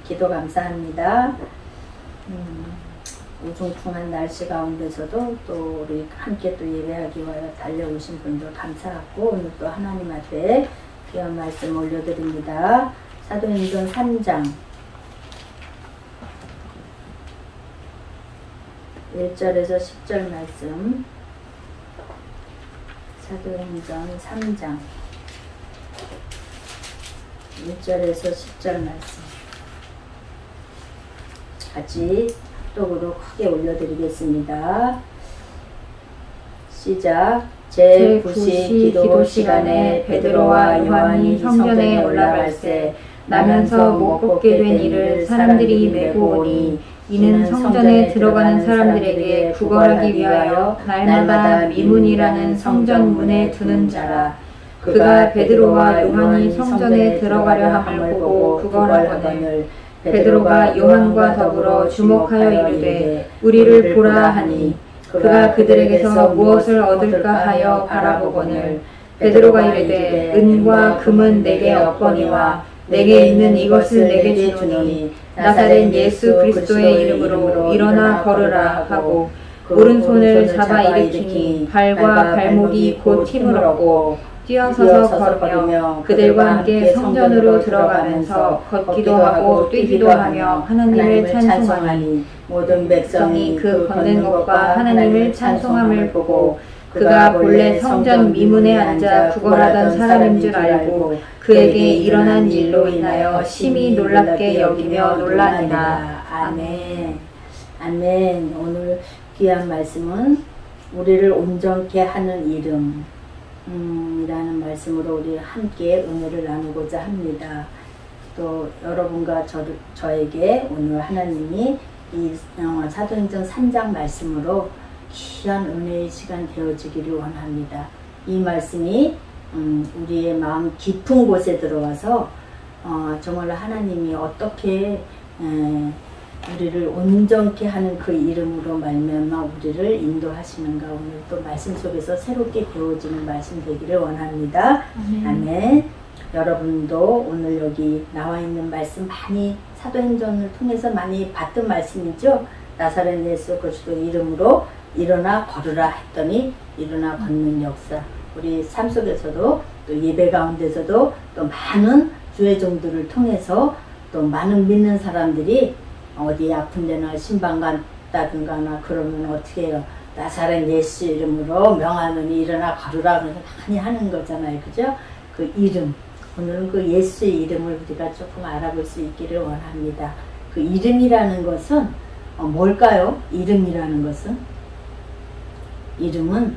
기도 감사합니다. 우중충한 날씨 가운데서도 또 우리 함께 또 예배하기 위하여 달려오신 분들 감사하고 오늘 또 하나님 앞에 귀한 말씀 올려드립니다. 사도행전 3장 1절에서 10절 말씀. 사도행전 3장 1절에서 10절 말씀 같이 합독으로 크게 올려드리겠습니다. 시작. 제9시 기도 시간에 베드로와 요한이 성전에 올라갈새 나면서 못 걷게 된 이를 사람들이 메고 오니 이는 성전에 들어가는 사람들에게 구걸하기 위하여 날마다 미문이라는 성전 문에 두는 자라. 그가 베드로와 요한이 성전에 들어가려 함을 보고 구걸하거늘 베드로가 요한과 더불어 주목하여 이르되 우리를 보라 하니 그가 그들에게서 무엇을 얻을까 하여 바라보거늘 베드로가 이르되 은과 금은 내게 없거니와 내게 있는 이것을 내게 주노니 나사렛 예수 그리스도의 이름으로 일어나 걸으라 하고 오른손을 잡아 일으키니 발과 발목이 곧 힘을 얻고 뛰어서서 걸으며 그들과 함께 성전으로 들어가면서 걷기도 하고 뛰기도 하며 하나님을 찬송하니 모든 백성이 그 걷는 것과 하나님을 찬송함을 보고 그가 본래 성전 미문에 앉아 구걸하던 사람인 줄 알고 그에게 일어난 일로 인하여 심히 놀랍게 여기며 놀라니라. 아멘. 아멘. 오늘 귀한 말씀은 우리를 온전케 하는 이름 이라는 말씀으로 우리 함께 은혜를 나누고자 합니다. 또 여러분과 저에게 오늘 하나님이 이 사도행전 3장 말씀으로 귀한 은혜의 시간 되어지기를 원합니다. 이 말씀이 우리의 마음 깊은 곳에 들어와서 정말 하나님이 어떻게 우리를 온전케 하는 그 이름으로 말미암아 우리를 인도하시는가 오늘 또 말씀 속에서 새롭게 배워지는 말씀 되기를 원합니다. 아멘. 여러분도 오늘 여기 나와 있는 말씀 많이 사도행전을 통해서 많이 봤던 말씀이죠. 나사렛 예수 그리스도 이름으로 일어나 걸으라 했더니 일어나 걷는 역사. 우리 삶 속에서도 또 예배 가운데서도 또 많은 주의 종들을 통해서 또 많은 믿는 사람들이 어디 아픈 데나 신방 갔다든가 그러면 어떻게 해요? 나사렛 예수 이름으로 명하노니 일어나 걸으라 그래서 많이 하는 거잖아요. 그죠? 그 이름. 오늘은 그 예수의 이름을 우리가 조금 알아볼 수 있기를 원합니다. 그 이름이라는 것은 뭘까요? 이름이라는 것은? 이름은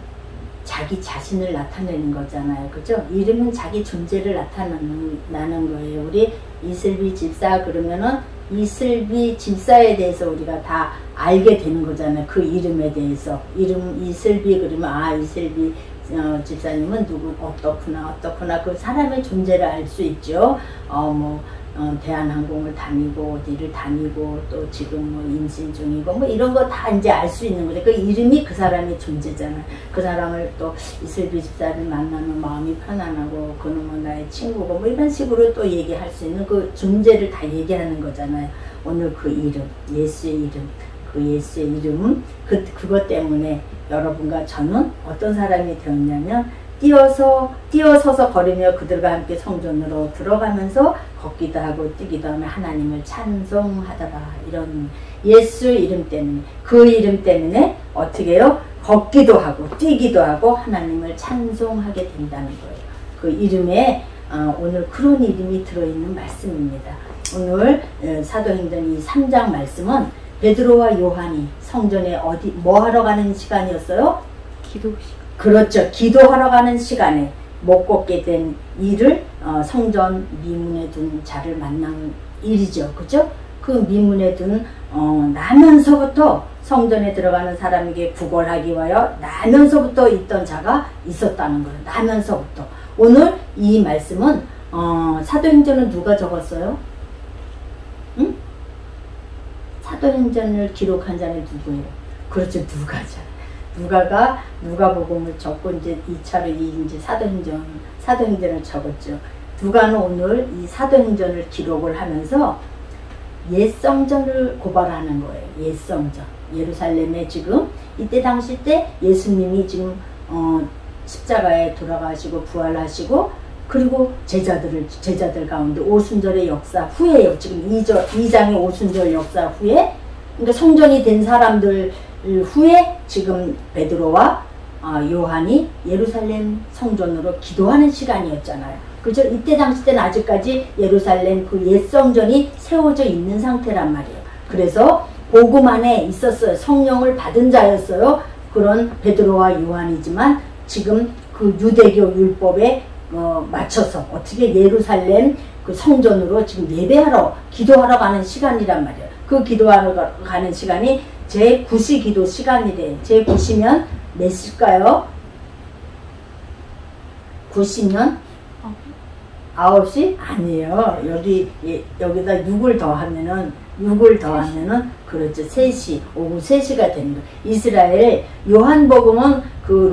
자기 자신을 나타내는 거잖아요. 그죠? 이름은 자기 존재를 나타내는 거예요. 우리 이슬비 집사 그러면은 이슬비 집사에 대해서 우리가 다 알게 되는 거잖아요. 그 이름에 대해서. 이름 이슬비 그러면 이슬비 집사님은 누구 어떻구나 그 사람의 존재를 알 수 있죠. 대한항공을 다니고 어디를 다니고 또 지금 뭐 임신 중이고 뭐 이런 거 다 이제 알 수 있는 거죠. 그 이름이 그 사람의 존재잖아요. 그 사람을 또 이슬비 집사를 만나면 마음이 편안하고 그놈은 나의 친구고 뭐 이런 식으로 또 얘기할 수 있는 그 존재를 다 얘기하는 거잖아요. 오늘 그 이름, 예수의 이름, 그 예수의 이름 그것 때문에 여러분과 저는 어떤 사람이 되었냐면 뛰어서서 걸으며 그들과 함께 성전으로 들어가면서 걷기도 하고 뛰기도 하며 하나님을 찬송하더라. 이런 예수 이름 때문에 그 이름 때문에 어떻게 해요? 걷기도 하고 뛰기도 하고 하나님을 찬송하게 된다는 거예요. 그 이름에 오늘 그런 이름이 들어있는 말씀입니다. 오늘 사도행전 이 3장 말씀은 베드로와 요한이 성전에 뭐 하러 가는 시간이었어요? 기도 시간. 그렇죠. 기도하러 가는 시간에 못 걷게 된 일을 성전 미문에 둔 자를 만난 일이죠. 그죠? 그 미문에 둔 나면서부터 성전에 들어가는 사람에게 구걸하기 위하여 나면서부터 있던 자가 있었다는 거예요. 나면서부터. 오늘 이 말씀은 사도행전은 누가 적었어요? 응? 사도행전을 기록한 자는 누구예요? 그렇죠. 누가죠. 누가가 누가복음을 적고 이제 2차로 이제 사도행전을 적었죠. 누가는 오늘 이 사도행전을 기록을 하면서 옛 성전을 고발하는 거예요. 옛 성전. 예루살렘에 지금 이때 당시 때 예수님이 지금 십자가에 돌아가시고 부활하시고 그리고 제자들 가운데 오순절의 역사 후에요. 지금 2장의 오순절 역사 후에 그러니까 성전이 된 사람들 후에 지금 베드로와 요한이 예루살렘 성전으로 기도하는 시간이었잖아요. 그죠? 이때 당시 때는 아직까지 예루살렘 그 옛 성전이 세워져 있는 상태란 말이에요. 그래서 복음 안에 있었어요. 성령을 받은 자였어요. 그런 베드로와 요한이지만 지금 그 유대교 율법에 맞춰서 어떻게 예루살렘 그 성전으로 지금 예배하러 기도하러 가는 시간이란 말이에요. 그 기도하러 가는 시간이 제9시 기도 시간이래요. 제9시면 몇 시일까요? 9시면 9시? 아니에요. 여기다 6을 더하면은 그렇죠. 3시, 오후 3시가 됩니다. 이스라엘 요한복음은 그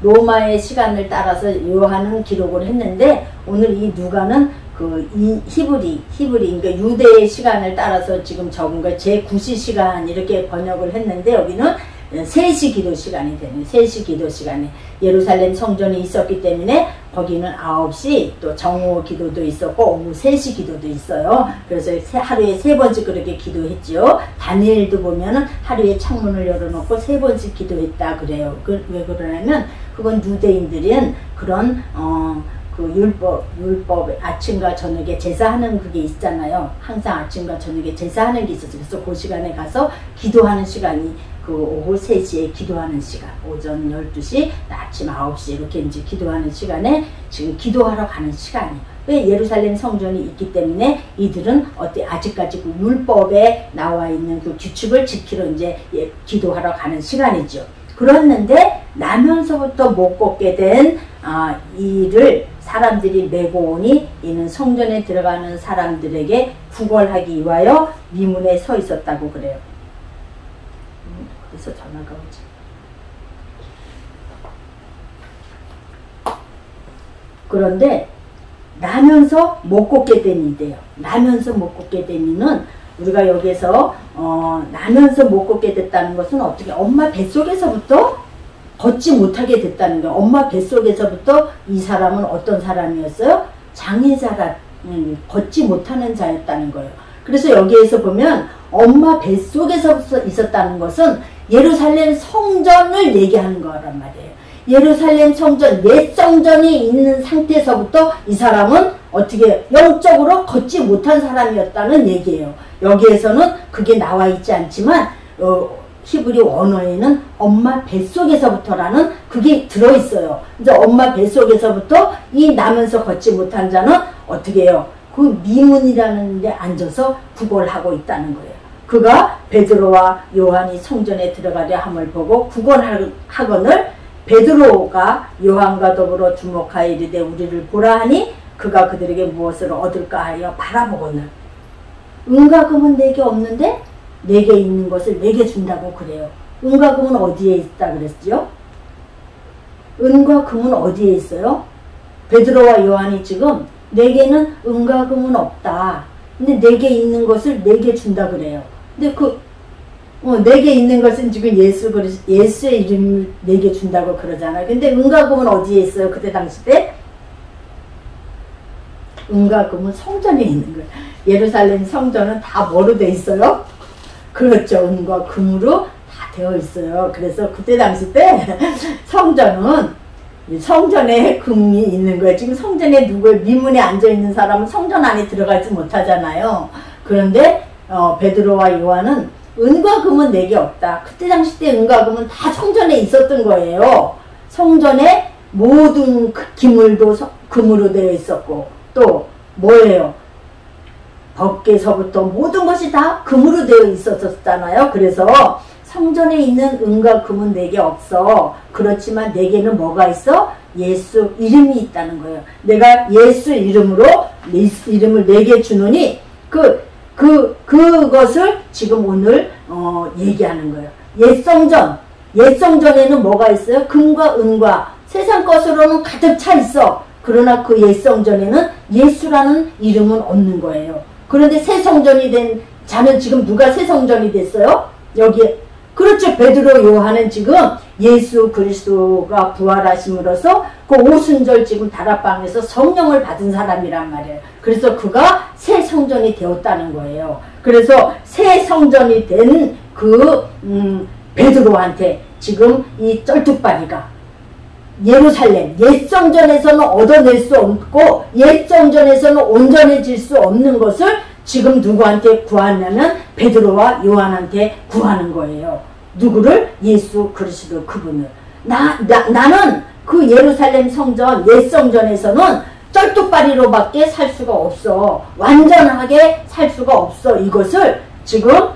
로마의 시간을 따라서 요한은 기록을 했는데 오늘 이 누가는 이 히브리 그러니까 유대의 시간을 따라서 지금 적은 거 제9시 시간 이렇게 번역을 했는데 여기는 3시 기도 시간이 되는 3시 기도 시간에 예루살렘 성전이 있었기 때문에 거기는 9시 또 정오 기도도 있었고 오후 3시 기도도 있어요. 그래서 하루에 3번씩 그렇게 기도했죠. 다니엘도 보면은 하루에 창문을 열어놓고 3번씩 기도했다 그래요. 왜 그러냐면 그건 유대인들은 그런 그 율법 아침과 저녁에 제사하는 그게 있잖아요. 항상 아침과 저녁에 제사하는 게 있었어요. 그래서 그 시간에 가서 기도하는 시간이 그 오후 3시에 기도하는 시간, 오전 12시, 아침 9시 이렇게 이제 기도하는 시간에 지금 기도하러 가는 시간이에요. 왜 예루살렘 성전이 있기 때문에 이들은 아직까지 그 율법에 나와 있는 그 규칙을 지키러 이제 기도하러 가는 시간이죠. 그랬는데 나면서부터 못 걷게 된 이를 사람들이 메고 오니 이는 성전에 들어가는 사람들에게 구걸하기 위하여 미문에 서 있었다고 그래요. 그래서 전화가 오지. 그런데 나면서 못 걷게 된 이래요. 나면서 못 걷게 된 이는 우리가 여기서 나면서 못 걷게 됐다는 것은 어떻게 엄마 뱃속에서부터 걷지 못하게 됐다는 거예요. 엄마 뱃속에서부터 이 사람은 어떤 사람이었어요? 장애자라 걷지 못하는 자였다는 거예요. 그래서 여기에서 보면 엄마 뱃속에서부터 있었다는 것은 예루살렘 성전을 얘기하는 거란 말이에요. 예루살렘 성전, 옛 성전이 있는 상태에서부터 이 사람은 어떻게 영적으로 걷지 못한 사람이었다는 얘기예요. 여기에서는 그게 나와 있지 않지만 히브리 원어에는 엄마 뱃속에서부터라는 그게 들어있어요. 이제 엄마 뱃속에서부터 이 나면서 걷지 못한 자는 어떻게 해요? 그 미문이라는 데 앉아서 구걸하고 있다는 거예요. 그가 베드로와 요한이 성전에 들어가려 함을 보고 구걸하거늘 베드로가 요한과 더불어 주목하여 이르되 우리를 보라 하니 그가 그들에게 무엇을 얻을까 하여 바라보거늘 은과 금은 내게 없는데 내게 있는 것을 내게 준다고 그래요. 은과 금은 어디에 있다 그랬죠? 은과 금은 어디에 있어요? 베드로와 요한이 지금 내게는 은과 금은 없다. 근데 내게 있는 것을 내게 준다 그래요. 근데 내게 있는 것은 지금 예수의 이름을 내게 준다고 그러잖아요. 근데 은과 금은 어디에 있어요? 그때 당시 때? 은과 금은 성전에 있는 거예요. 예루살렘 성전은 다 뭐로 돼 있어요? 그렇죠. 은과 금으로 다 되어 있어요. 그래서 그때 당시 때 성전에 금이 있는 거예요. 지금 성전에 미문에 앉아있는 사람은 성전 안에 들어가지 못하잖아요. 그런데 베드로와 요한은 은과 금은 내게 없다. 그때 당시 때 은과 금은 다 성전에 있었던 거예요. 성전에 모든 기물도 금으로 되어 있었고 또 뭐예요? 법궤서부터 모든 것이 다 금으로 되어 있었잖아요. 그래서 성전에 있는 은과 금은 내게 없어. 그렇지만 내게는 뭐가 있어? 예수 이름이 있다는 거예요. 내가 예수 이름으로 이름을 내게 주노니 그것을 지금 오늘 얘기하는 거예요. 옛성전에는 뭐가 있어요? 금과 은과 세상 것으로는 가득 차 있어. 그러나 그 옛성전에는 예수라는 이름은 없는 거예요. 그런데 새 성전이 된 자는 지금 누가 새 성전이 됐어요? 여기에. 그렇죠. 베드로 요한은 지금 예수 그리스도가 부활하심으로써 그 오순절 지금 다락방에서 성령을 받은 사람이란 말이에요. 그래서 그가 새 성전이 되었다는 거예요. 그래서 새 성전이 된 그 베드로한테 지금 이 쩔뚝발이가 예루살렘 옛 성전에서는 얻어낼 수 없고 옛 성전에서는 온전해질 수 없는 것을 지금 누구한테 구하냐면 베드로와 요한한테 구하는 거예요. 누구를? 예수 그리스도 그분을. 나는 그 예루살렘 성전 옛 성전에서는 쩔뚝발이로밖에 살 수가 없어. 완전하게 살 수가 없어. 이것을 지금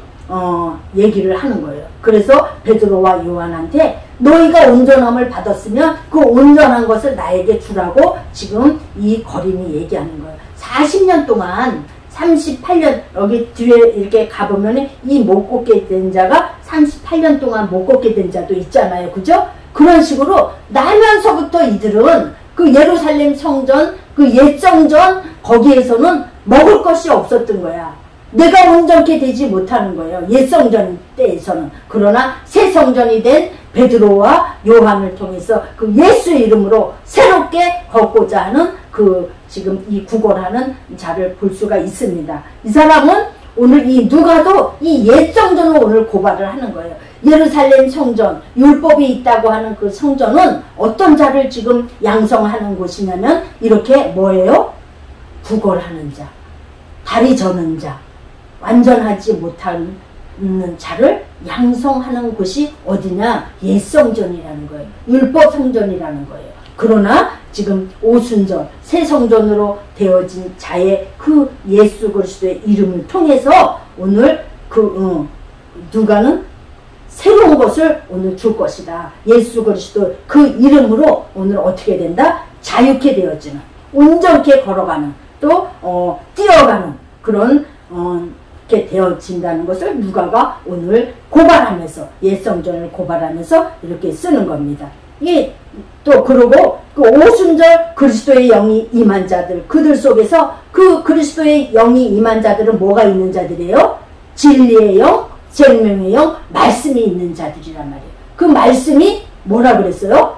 얘기를 하는 거예요. 그래서 베드로와 요한한테 너희가 온전함을 받았으면 그 온전한 것을 나에게 주라고 지금 이 거린이 얘기하는 거예요. 40년 동안 38년 여기 뒤에 이렇게 가보면 이 못 걷게 된 자가 38년 동안 못 걷게 된 자도 있잖아요. 그죠? 그런 식으로 나면서부터 이들은 그 예루살렘 성전 그 옛 성전 거기에서는 먹을 것이 없었던 거야. 내가 온전케 되지 못하는 거예요. 옛 성전 때에서는. 그러나 새 성전이 된 베드로와 요한을 통해서 그 예수 이름으로 새롭게 걷고자 하는 그 지금 이 구걸하는 자를 볼 수가 있습니다. 이 사람은 오늘 이 누가도 이 옛 성전을 오늘 고발을 하는 거예요. 예루살렘 성전, 율법이 있다고 하는 그 성전은 어떤 자를 지금 양성하는 곳이냐면 이렇게 뭐예요? 구걸하는 자, 다리 저는 자, 완전하지 못하는 자를 양성하는 곳이 어디냐? 옛 성전이라는 거예요. 율법 성전이라는 거예요. 그러나 지금 오순절 새 성전으로 되어진 자의 그 예수 그리스도의 이름을 통해서 오늘 누가는 새로운 것을 오늘 줄 것이다. 예수 그리스도 그 이름으로 오늘 어떻게 된다? 자유케 되어지는, 온전케 걸어가는, 또 뛰어가는 그런 게 되어진다는 것을 누가가 오늘 고발하면서 옛 성전을 고발하면서 이렇게 쓰는 겁니다. 또 그러고 그 오순절 그리스도의 영이 임한 자들, 그들 속에서 그 그리스도의 영이 임한 자들은 뭐가 있는 자들이에요? 진리의 영, 생명의 영, 말씀이 있는 자들이란 말이에요. 그 말씀이 뭐라 그랬어요?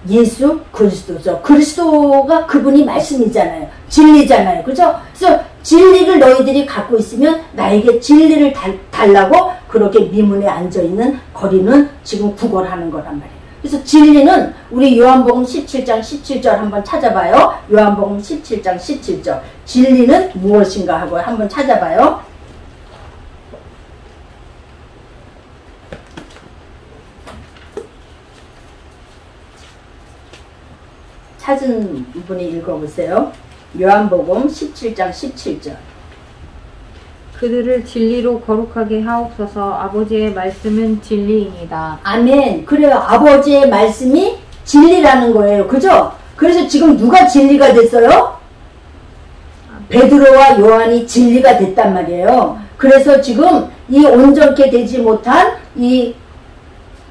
예수 그리스도죠. 그리스도가 그분이 말씀이잖아요. 진리잖아요. 그죠? 그래서 진리를 너희들이 갖고 있으면 나에게 진리를 달라고 그렇게 미문에 앉아있는 거리는 지금 구걸하는 거란 말이에요. 그래서 진리는 우리 요한복음 17장 17절 한번 찾아봐요. 요한복음 17장 17절. 진리는 무엇인가 하고 한번 찾아봐요. 찾은 분이 읽어보세요. 요한복음 17장 17절. 그들을 진리로 거룩하게 하옵소서. 아버지의 말씀은 진리입니다. 아멘. 그래요. 아버지의 말씀이 진리라는 거예요. 그죠? 그래서 지금 누가 진리가 됐어요? 베드로와 요한이 진리가 됐단 말이에요. 그래서 지금 이 온전케 되지 못한 이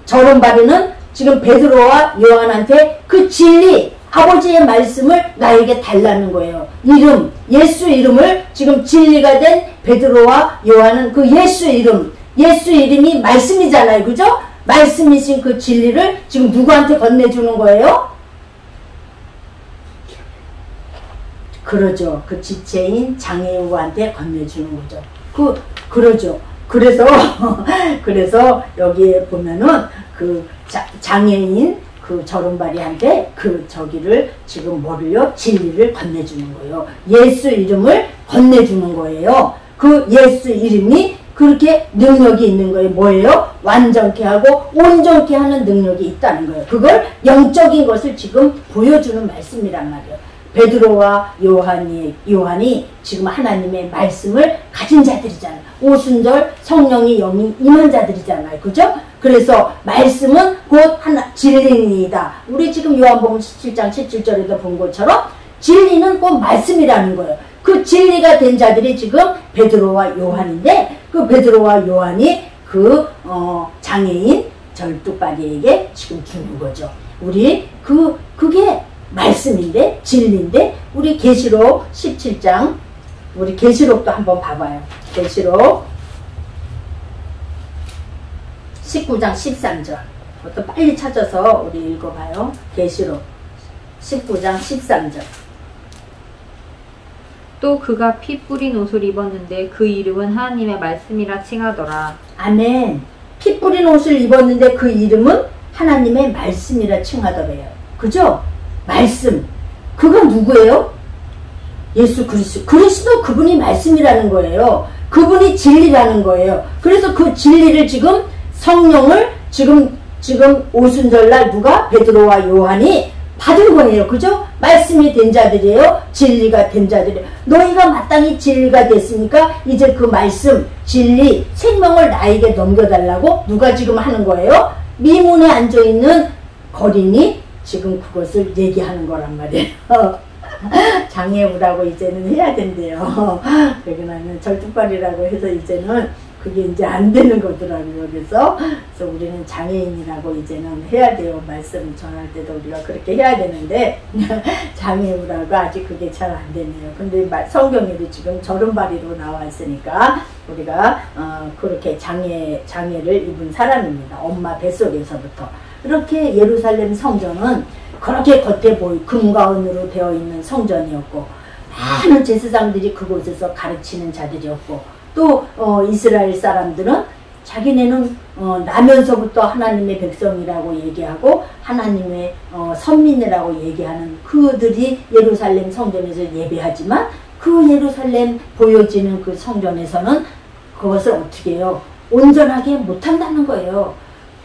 저런바리는 지금 베드로와 요한한테 그 진리, 아버지의 말씀을 나에게 달라는 거예요. 이름, 예수 이름을 지금 진리가 된 베드로와 요한은 그 예수 이름, 예수 이름이 말씀이잖아요. 그죠? 말씀이신 그 진리를 지금 누구한테 건네주는 거예요? 그러죠. 그 지체인 장애우한테 건네주는 거죠. 그러죠. 그래서 여기에 보면은 그 장애인 그 저런바리한테 그 저기를 지금 뭐를요? 진리를 건네주는 거예요. 예수 이름을 건네주는 거예요. 그 예수 이름이 그렇게 능력이 있는 거예요. 뭐예요? 완전케 하고 온전케 하는 능력이 있다는 거예요. 그걸 영적인 것을 지금 보여주는 말씀이란 말이에요. 베드로와 요한이 지금 하나님의 말씀을 가진 자들이잖아요. 오순절 성령이 영이 임한 자들이잖아요. 그죠? 그래서 말씀은 곧 진리이다. 우리 지금 요한복음 17장 17절에도 본 것처럼 진리는 곧 말씀이라는 거예요. 그 진리가 된 자들이 지금 베드로와 요한인데 그 베드로와 요한이 그 장애인 절뚝바리에게 지금 주는 거죠. 우리 그게 말씀인데 진리인데 우리 계시록 17장 우리 계시록도 한번 봐봐요. 계시록 19장 13절 또 빨리 찾아서 우리 읽어봐요. 계시록 19장 13절 또 그가 피 뿌린 옷을 입었는데 그 이름은 하나님의 말씀이라 칭하더라. 아멘. 피 뿌린 옷을 입었는데 그 이름은 하나님의 말씀이라 칭하더래요. 그죠? 말씀. 그건 누구예요? 예수 그리스도. 그리스도 그분이 말씀이라는 거예요. 그분이 진리라는 거예요. 그래서 그 진리를 지금 성령을 지금 오순절날 누가? 베드로와 요한이 받은 거예요. 그죠? 말씀이 된 자들이에요. 진리가 된 자들이에요. 너희가 마땅히 진리가 됐으니까 이제 그 말씀, 진리, 생명을 나에게 넘겨달라고 누가 지금 하는 거예요? 미문에 앉아있는 거린이 지금 그것을 얘기하는 거란 말이에요. 장애우라고 이제는 해야 된대요. 그러고나면 절뚝발이라고 해서 이제는 그게 이제 안 되는 거더라고요. 그래서 우리는 장애인이라고 이제는 해야 돼요. 말씀 전할 때도 우리가 그렇게 해야 되는데 장애우라고 아직 그게 잘 안 되네요. 근데 성경에도 지금 절음발이로 나와 있으니까 우리가 그렇게 장애를 입은 사람입니다. 엄마 뱃속에서부터. 이렇게 예루살렘 성전은 그렇게 겉에 금과 은으로 되어 있는 성전이었고 많은 제사장들이 그곳에서 가르치는 자들이었고 또 이스라엘 사람들은 자기네는 나면서부터 하나님의 백성이라고 얘기하고 하나님의 선민이라고 얘기하는 그들이 예루살렘 성전에서 예배하지만 그 예루살렘 보여지는 그 성전에서는 그것을 어떻게 해요? 온전하게 못한다는 거예요.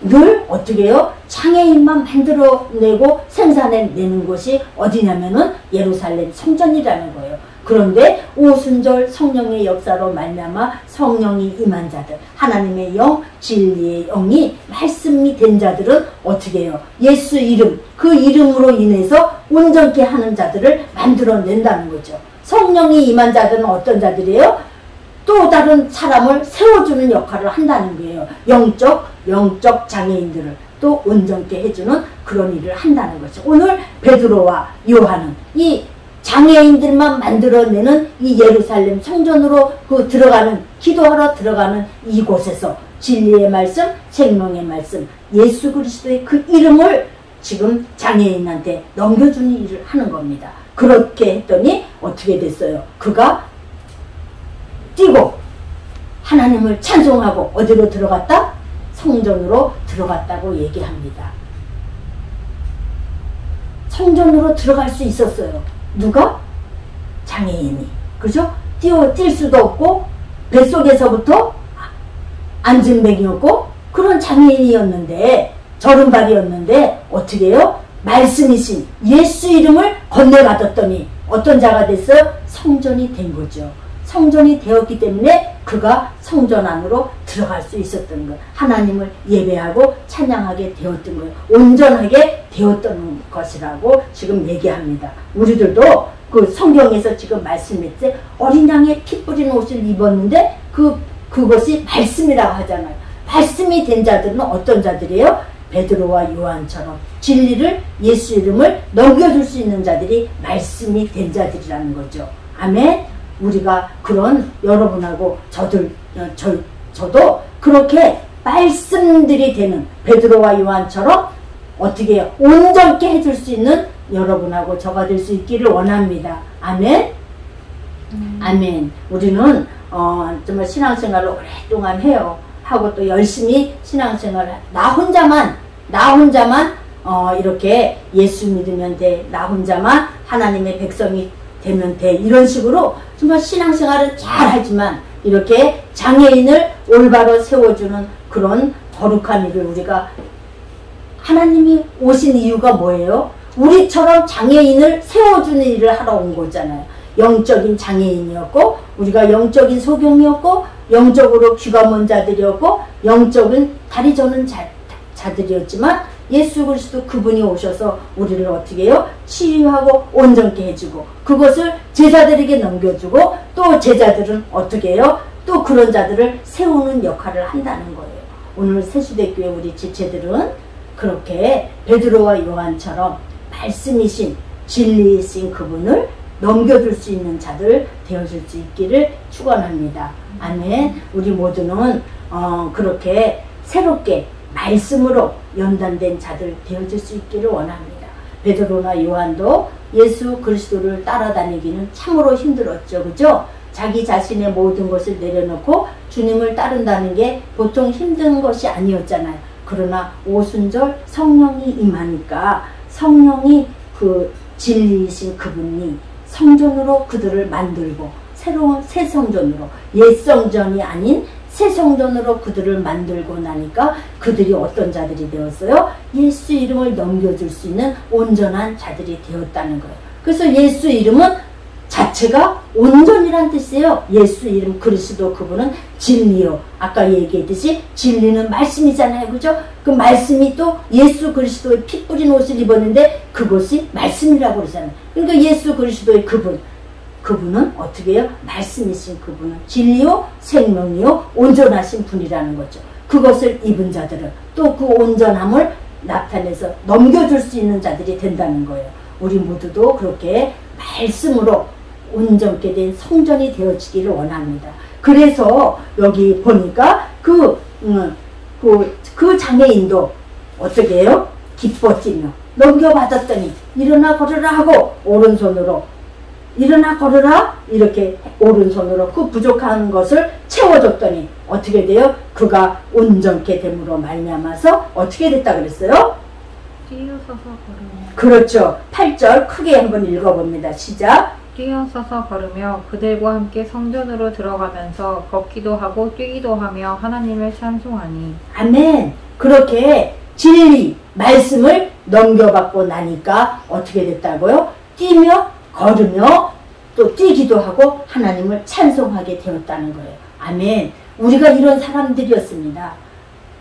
늘 어떻게 해요? 장애인만 만들어내고 생산해내는 곳이 어디냐면은 예루살렘 성전이라는 거예요. 그런데 오순절 성령의 역사로 말미암아 성령이 임한 자들, 하나님의 영, 진리의 영이 말씀이 된 자들은 어떻게 해요? 예수 이름, 그 이름으로 인해서 온전케 하는 자들을 만들어낸다는 거죠. 성령이 임한 자들은 어떤 자들이에요? 또 다른 사람을 세워주는 역할을 한다는 거예요. 영적 장애인들을 또 온전케 해주는 그런 일을 한다는 거죠. 오늘 베드로와 요한은 이 장애인들만 만들어내는 이 예루살렘 성전으로 들어가는 기도하러 들어가는 이곳에서 진리의 말씀, 생명의 말씀, 예수 그리스도의 그 이름을 지금 장애인한테 넘겨주는 일을 하는 겁니다. 그렇게 했더니 어떻게 됐어요? 그가 뛰고 하나님을 찬송하고 어디로 들어갔다? 성전으로 들어갔다고 얘기합니다. 성전으로 들어갈 수 있었어요. 누가? 장애인이. 그죠? 뛸 수도 없고 뱃속에서부터 안진뱅이였고 그런 장애인이었는데 절음발이었는데 어떻게 해요? 말씀이신 예수 이름을 건네받았더니 어떤 자가 됐어요? 성전이 된 거죠. 성전이 되었기 때문에 그가 성전 안으로 들어갈 수 있었던 것, 하나님을 예배하고 찬양하게 되었던 것, 온전하게 되었던 것이라고 지금 얘기합니다. 우리들도 그 성경에서 지금 말씀했지 어린 양의 피 뿌린 옷을 입었는데 그것이 말씀이라고 하잖아요. 말씀이 된 자들은 어떤 자들이에요? 베드로와 요한처럼 진리를 예수 이름을 넘겨줄 수 있는 자들이 말씀이 된 자들이라는 거죠. 아멘. 우리가 그런 여러분하고 저도 그렇게 말씀들이 되는 베드로와 요한처럼 어떻게 해요? 온전케 해줄 수 있는 여러분하고 저가 될 수 있기를 원합니다. 아멘. 아멘. 우리는 정말 신앙생활을 오랫동안 해요. 하고 또 열심히 신앙생활을 나 혼자만 이렇게 예수 믿으면 돼. 나 혼자만 하나님의 백성이 되면 돼. 이런 식으로 정말 신앙생활은 잘 하지만 이렇게 장애인을 올바로 세워주는 그런 거룩한 일을 우리가 하나님이 오신 이유가 뭐예요? 우리처럼 장애인을 세워주는 일을 하러 온 거잖아요. 영적인 장애인이었고 우리가 영적인 소경이었고 영적으로 귀가 먼 자들이었고 영적인 다리 저는 자들이었지만 예수 그리스도 그분이 오셔서 우리를 어떻게 해요? 치유하고 온전케 해주고 그것을 제자들에게 넘겨주고 또 제자들은 어떻게 해요? 또 그런 자들을 세우는 역할을 한다는 거예요. 오늘 세수대교회 우리 지체들은 그렇게 베드로와 요한처럼 말씀이신 진리이신 그분을 넘겨줄 수 있는 자들 되어줄 수 있기를 축원합니다. 아멘. 우리 모두는 그렇게 새롭게 말씀으로 연단된 자들 되어줄 수 있기를 원합니다. 베드로나 요한도 예수 그리스도를 따라다니기는 참으로 힘들었죠. 그죠? 자기 자신의 모든 것을 내려놓고 주님을 따른다는 게 보통 힘든 것이 아니었잖아요. 그러나 오순절 성령이 임하니까 성령이 그 진리이신 그분이 성전으로 그들을 만들고 새로운 새 성전으로, 옛 성전이 아닌 새 성전으로 그들을 만들고 나니까 그들이 어떤 자들이 되었어요? 예수 이름을 넘겨줄 수 있는 온전한 자들이 되었다는 거예요. 그래서 예수 이름은 자체가 온전이란 뜻이에요. 예수 이름 그리스도 그분은 진리요. 아까 얘기했듯이 진리는 말씀이잖아요. 그죠? 그 말씀이 또 예수 그리스도의 피 뿌린 옷을 입었는데 그것이 말씀이라고 그러잖아요. 그러니까 예수 그리스도의 그분은 어떻게 해요? 말씀이신 그분은 진리요, 생명이요, 온전하신 분이라는 거죠. 그것을 입은 자들은 또 그 온전함을 나타내서 넘겨줄 수 있는 자들이 된다는 거예요. 우리 모두도 그렇게 말씀으로 온전케 된 성전이 되어지기를 원합니다. 그래서 여기 보니까 그 장애인도 어떻게 해요? 기뻐 뛰며 넘겨받았더니 일어나 걸으라 하고 오른손으로 일어나 걸으라 이렇게 오른손으로 그 부족한 것을 채워줬더니 어떻게 돼요? 그가 온전케 됨으로 말미암아서 어떻게 됐다 그랬어요? 뛰어서서 걸으며. 그렇죠. 8절 크게 한번 읽어봅니다. 시작. 뛰어서서 걸으며 그들과 함께 성전으로 들어가면서 걷기도 하고 뛰기도 하며 하나님을 찬송하니. 아멘. 그렇게 진리 말씀을 넘겨받고 나니까 어떻게 됐다고요? 뛰며 걸으며 또 뛰기도 하고 하나님을 찬송하게 되었다는 거예요. 아멘. 우리가 이런 사람들이었습니다.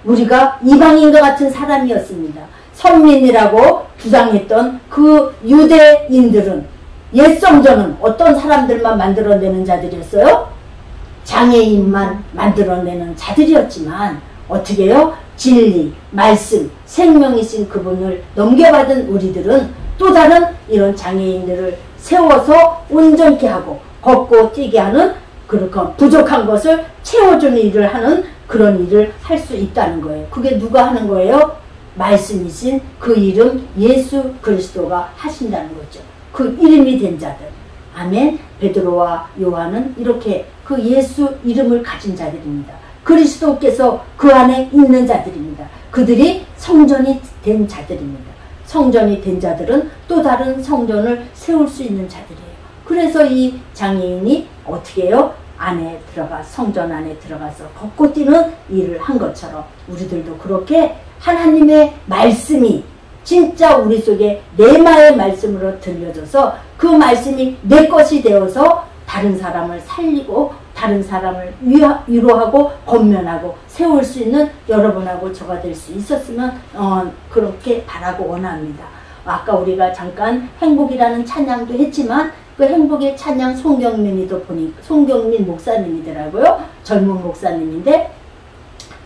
우리가 이방인과 같은 사람이었습니다. 선민이라고 주장했던 그 유대인들은 옛 성전은 어떤 사람들만 만들어내는 자들이었어요? 장애인만 만들어내는 자들이었지만 어떻게 해요? 진리, 말씀, 생명이신 그분을 넘겨받은 우리들은 또 다른 이런 장애인들을 세워서 온전케 하고 걷고 뛰게 하는 그렇게 부족한 것을 채워주는 일을 하는 그런 일을 할 수 있다는 거예요. 그게 누가 하는 거예요? 말씀이신 그 이름 예수 그리스도가 하신다는 거죠. 그 이름이 된 자들. 아멘. 베드로와 요한은 이렇게 그 예수 이름을 가진 자들입니다. 그리스도께서 그 안에 있는 자들입니다. 그들이 성전이 된 자들입니다. 성전이 된 자들은 또 다른 성전을 세울 수 있는 자들이에요. 그래서 이 장애인이 어떻게 해요? 안에 들어가 성전 안에 들어가서 걷고 뛰는 일을 한 것처럼 우리들도 그렇게 하나님의 말씀이 진짜 우리 속에 내마의 말씀으로 들려져서 그 말씀이 내 것이 되어서 다른 사람을 살리고 다른 사람을 위로하고 권면하고 세울 수 있는 여러분하고 저가 될 수 있었으면 그렇게 바라고 원합니다. 아까 우리가 잠깐 행복이라는 찬양도 했지만 그 행복의 찬양 송경민 목사님이더라고요. 젊은 목사님인데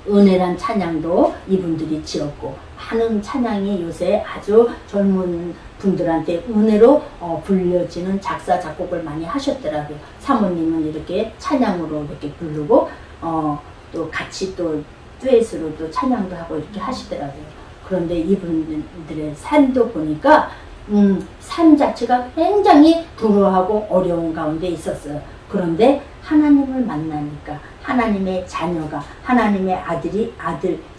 은혜란 찬양도 이분들이 지었고 많은 찬양이 요새 아주 젊은 분들한테 은혜로 불려지는 작사 작곡을 많이 하셨더라고요. 사모님은 이렇게 찬양으로 이렇게 부르고 또 같이 또 듀엣으로 또 찬양도 하고 이렇게 하시더라고요. 그런데 이분들의 삶도 보니까 삶 자체가 굉장히 불우하고 어려운 가운데 있었어요. 그런데 하나님을 만나니까 하나님의 자녀가 하나님의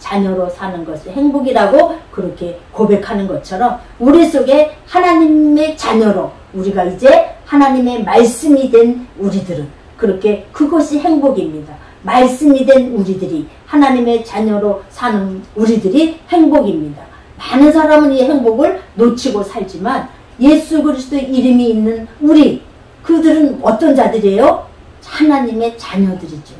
자녀로 사는 것이 행복이라고 그렇게 고백하는 것처럼 우리 속에 하나님의 자녀로 우리가 이제 하나님의 말씀이 된 우리들은 그렇게 그것이 행복입니다. 말씀이 된 우리들이 하나님의 자녀로 사는 우리들이 행복입니다. 많은 사람은 이 행복을 놓치고 살지만 예수 그리스도의 이름이 있는 우리 그들은 어떤 자들이에요? 하나님의 자녀들이죠.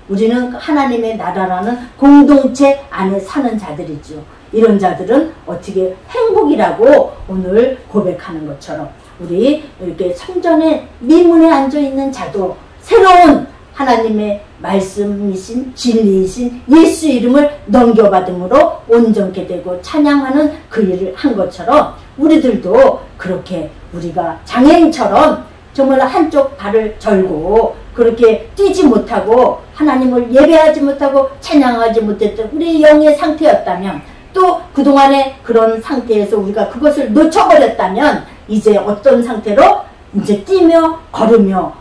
우리는 하나님의 나라라는 공동체 안에 사는 자들이죠. 이런 자들은 어떻게 행복이라고 오늘 고백하는 것처럼 우리 이렇게 성전의 미문에 앉아있는 자도 새로운 하나님의 말씀이신 진리이신 예수 이름을 넘겨받음으로 온전케 되고 찬양하는 그 일을 한 것처럼 우리들도 그렇게 우리가 장애인처럼 정말 한쪽 발을 절고 그렇게 뛰지 못하고 하나님을 예배하지 못하고 찬양하지 못했던 우리 영의 상태였다면, 또 그동안에 그런 상태에서 우리가 그것을 놓쳐버렸다면 이제 어떤 상태로 이제 뛰며 걸으며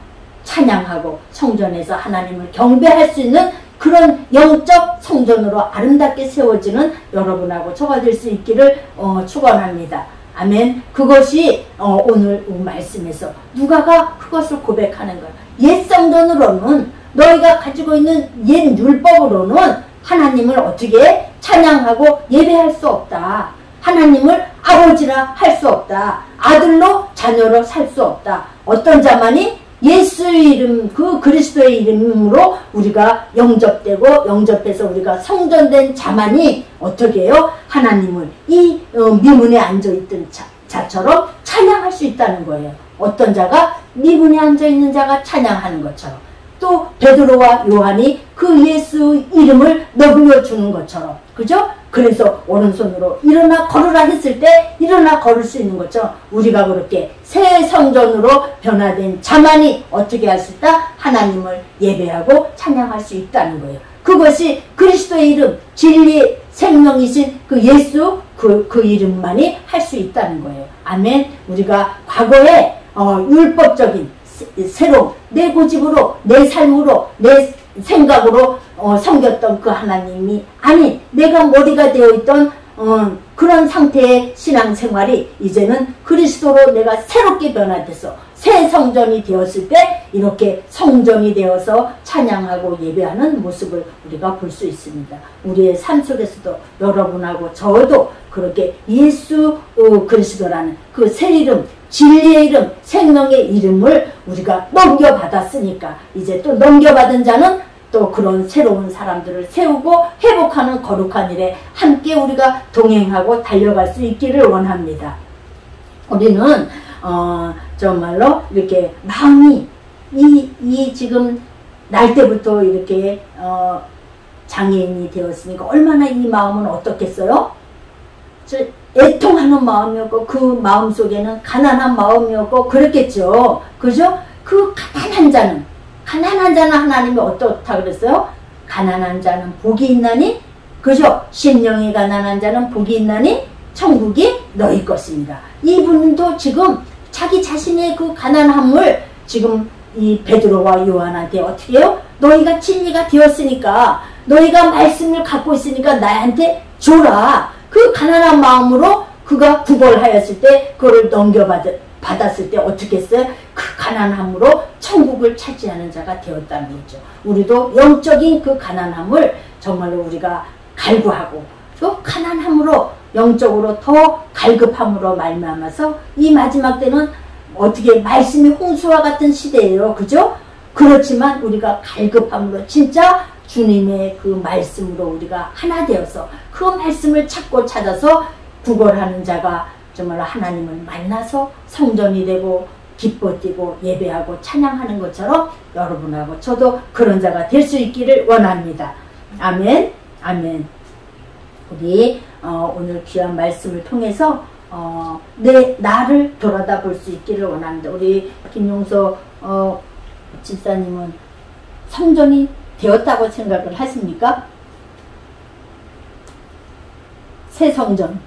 찬양하고 성전에서 하나님을 경배할 수 있는 그런 영적 성전으로 아름답게 세워지는 여러분하고 저가 될 수 있기를 축원합니다. 아멘. 그것이 오늘 말씀에서 누가가 그것을 고백하는 거예요. 옛 성전으로는, 너희가 가지고 있는 옛 율법으로는 하나님을 어떻게 찬양하고 예배할 수 없다. 하나님을 아버지라 할 수 없다. 아들로 자녀로 살 수 없다. 어떤 자만이 예수의 이름, 그 그리스도의 이름으로 우리가 영접되고 영접해서 우리가 성전된 자만이 어떻게 해요? 하나님을 이 미문에 앉아있던 자처럼 찬양할 수 있다는 거예요. 어떤 자가 미문에 앉아있는 자가 찬양하는 것처럼, 또 베드로와 요한이 그 예수 이름을 너비어주는 것처럼, 그죠? 그래서 오른손으로 일어나 걸으라 했을 때 일어나 걸을 수 있는 것처럼 우리가 그렇게 새 성전으로 변화된 자만이 어떻게 할 수 있다? 하나님을 예배하고 찬양할 수 있다는 거예요. 그것이 그리스도의 이름, 진리 생명이신 그 예수 그 이름만이 할 수 있다는 거예요. 아멘. 우리가 과거에 율법적인 새로운 내 고집으로, 내 삶으로, 내 생각으로 섬겼던 그 하나님이 아닌 내가 머리가 되어있던 그런 상태의 신앙생활이 이제는 그리스도로 내가 새롭게 변화돼서 새 성전이 되었을 때 이렇게 성전이 되어서 찬양하고 예배하는 모습을 우리가 볼 수 있습니다. 우리의 삶 속에서도 여러분하고 저도 그렇게 예수 그리스도라는 그 새 이름, 진리의 이름, 생명의 이름을 우리가 넘겨받았으니까 이제 또 넘겨받은 자는 또 그런 새로운 사람들을 세우고 회복하는 거룩한 일에 함께 우리가 동행하고 달려갈 수 있기를 원합니다. 우리는 정말로 이렇게 마음이 이 지금 날 때부터 이렇게 장애인이 되었으니까 얼마나 이 마음은 어떻겠어요? 애통하는 마음이었고 그 마음 속에는 가난한 마음이었고 그랬겠죠. 그죠? 그 가난한 자는 하나님이 어떻다 그랬어요? 가난한 자는 복이 있나니, 그죠? 심령이 가난한 자는 복이 있나니 천국이 너희 것입니다. 이분도 지금 자기 자신의 그 가난함을 지금 이 베드로와 요한한테 어떻게 해요? 너희가 진리가 되었으니까, 너희가 말씀을 갖고 있으니까 나한테 줘라. 그 가난한 마음으로 그가 구걸하였을 때 그걸 받았을 때 어떻게 했어요? 그 가난함으로 천국을 차지하는 자가 되었다는 거죠. 우리도 영적인 그 가난함을 정말로 우리가 갈구하고 또 가난함으로 영적으로 더 갈급함으로 말미암아서 이 마지막 때는 어떻게 말씀이 홍수와 같은 시대예요. 그죠? 그렇지만 우리가 갈급함으로 진짜 주님의 그 말씀으로 우리가 하나 되어서 그 말씀을 찾고 찾아서 구걸하는 자가 정말 하나님을 만나서 성전이 되고 기뻐 뛰고 예배하고 찬양하는 것처럼 여러분하고 저도 그런 자가 될 수 있기를 원합니다. 아멘. 아멘. 우리 오늘 귀한 말씀을 통해서 나를 돌아다 볼 수 있기를 원합니다. 우리 김용서 집사님은 성전이 되었다고 생각을 하십니까? 새 성전,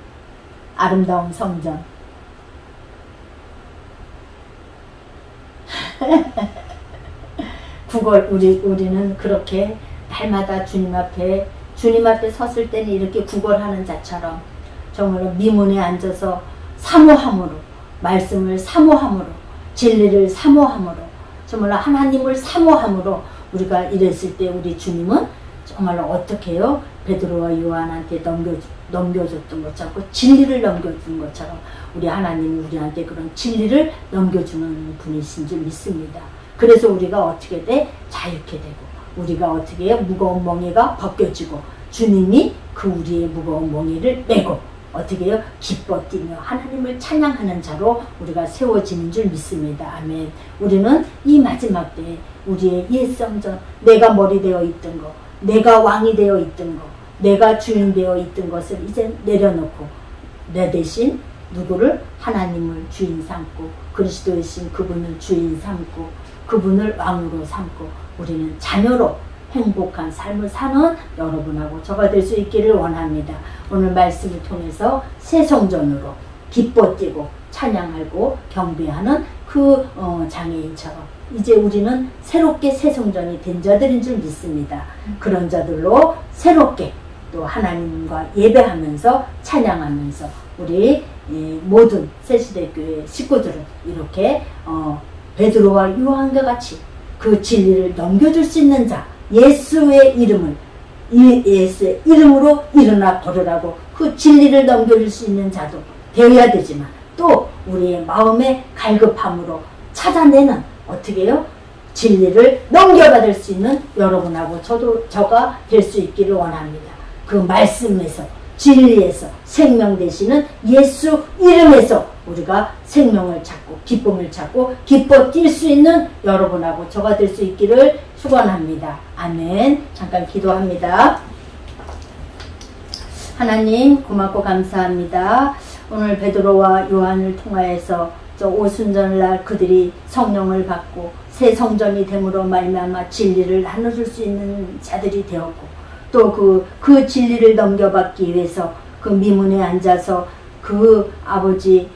아름다운 성전. 우리는 그렇게 날마다 주님 앞에 섰을 때는 이렇게 구걸하는 자처럼 정말로 미문에 앉아서 사모함으로, 말씀을 사모함으로, 진리를 사모함으로, 정말로 하나님을 사모함으로 우리가 이랬을 때 우리 주님은 정말로 어떻게 해요? 베드로와 요한한테 넘겨줬던 것처럼, 진리를 넘겨준 것처럼 우리 하나님이 우리한테 그런 진리를 넘겨주는 분이신 줄 믿습니다. 그래서 우리가 어떻게 돼? 자유케 되고, 우리가 어떻게 해요? 무거운 멍에가 벗겨지고, 주님이 그 우리의 무거운 멍에를 메고 어떻게 해요? 기뻐 뛰며 하나님을 찬양하는 자로 우리가 세워지는 줄 믿습니다. 아멘. 우리는 이 마지막 때에 우리의 옛 성전, 내가 머리 되어 있던 거, 내가 왕이 되어 있던 거, 내가 주인 되어 있던 것을 이제 내려놓고 내 대신 누구를? 하나님을 주인 삼고 그리스도이신 그분을 주인 삼고 그분을 왕으로 삼고 우리는 자녀로 행복한 삶을 사는 여러분하고 저가 될 수 있기를 원합니다. 오늘 말씀을 통해서 새 성전으로 기뻐 뛰고 찬양하고 경배하는 그 장애인처럼 이제 우리는 새롭게 새 성전이 된 자들인 줄 믿습니다. 그런 자들로 새롭게 또 하나님과 예배하면서 찬양하면서 우리 모든 새시대교회 식구들은 이렇게 베드로와 요한과 같이 그 진리를 넘겨줄 수 있는 자 예수의 이름으로 일어나 걸으라고 그 진리를 넘겨줄 수 있는 자도 되어야 되지만 또 우리의 마음의 갈급함으로 찾아내는 어떻게 해요? 진리를 넘겨받을 수 있는 여러분하고 저가 될 수 있기를 원합니다. 그 말씀에서 진리에서 생명 되시는 예수 이름에서 우리가 생명을 찾고 기쁨을 찾고 기뻐 뛸 수 있는 여러분하고 저가 될 수 있기를 축원합니다. 아멘. 잠깐 기도합니다. 하나님 고맙고 감사합니다. 오늘 베드로와 요한을 통하여서 저 오순절날 그들이 성령을 받고 새 성전이 됨으로 말미암아 진리를 나눠줄 수 있는 자들이 되었고 또 그 진리를 넘겨받기 위해서 그 미문에 앉아서 그 아버지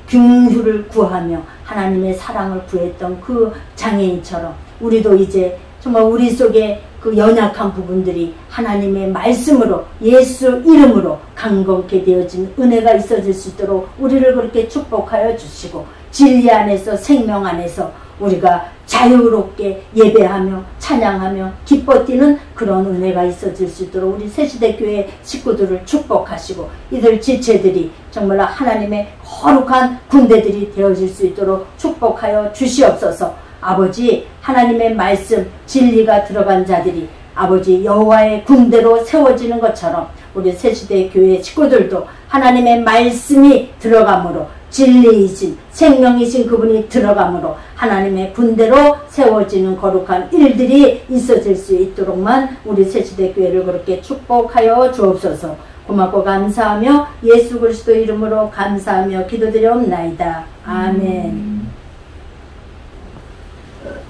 긍휼을 구하며 하나님의 사랑을 구했던 그 장애인처럼 우리도 이제 정말 우리 속에 그 연약한 부분들이 하나님의 말씀으로 예수 이름으로 강건케 되어진 은혜가 있어질 수 있도록 우리를 그렇게 축복하여 주시고 진리 안에서 생명 안에서 우리가 자유롭게 예배하며 찬양하며 기뻐 뛰는 그런 은혜가 있어질 수 있도록 우리 새시대교회 식구들을 축복하시고 이들 지체들이 정말 하나님의 거룩한 군대들이 되어질 수 있도록 축복하여 주시옵소서. 아버지 하나님의 말씀 진리가 들어간 자들이 아버지 여호와의 군대로 세워지는 것처럼 우리 새시대교회 식구들도 하나님의 말씀이 들어가므로 진리이신 생명이신 그분이 들어가므로 하나님의 군대로 세워지는 거룩한 일들이 있어질 수 있도록만 우리 새시대교회를 그렇게 축복하여 주옵소서. 고맙고 감사하며 예수 그리스도 이름으로 감사하며 기도드리옵나이다. 아멘.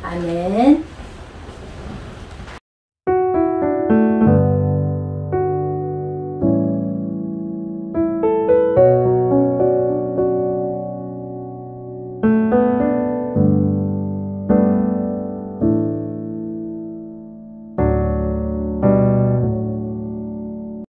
아멘.